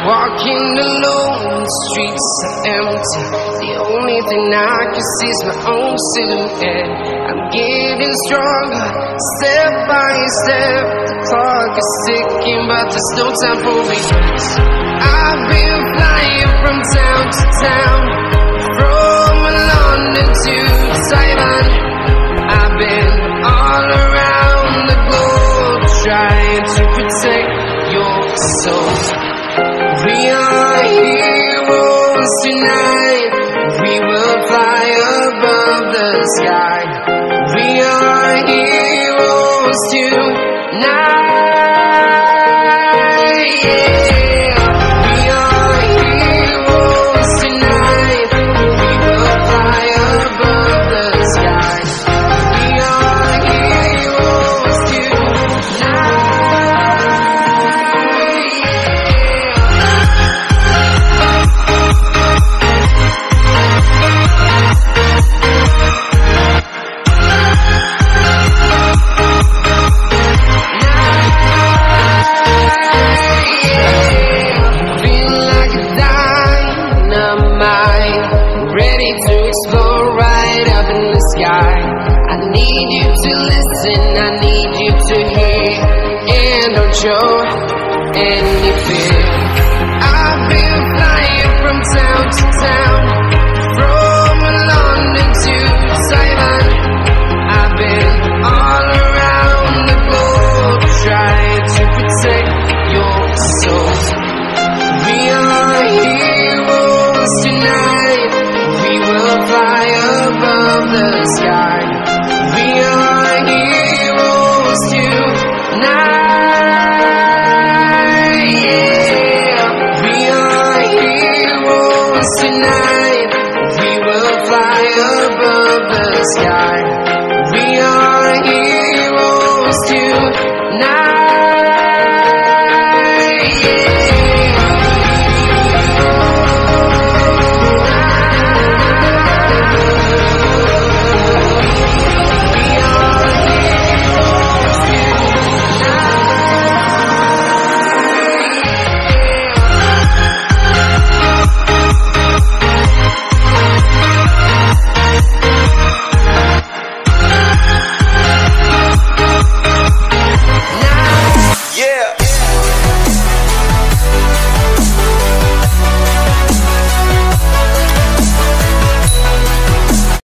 Walking alone, the streets are empty. The only thing I can see is my own silhouette. I'm getting stronger, step by step. The clock is ticking, but there's no time for regrets. I've been flying from town to town, from London to Taiwan. I've been all around the globe, trying to protect your soul. We are heroes tonight. We will fly above the sky. We are heroes tonight. Yeah. We are heroes tonight. We will fly above the sky. We are heroes tonight. I need you to listen, I need you to hear, and don't show any fear. I've been flying from town to town.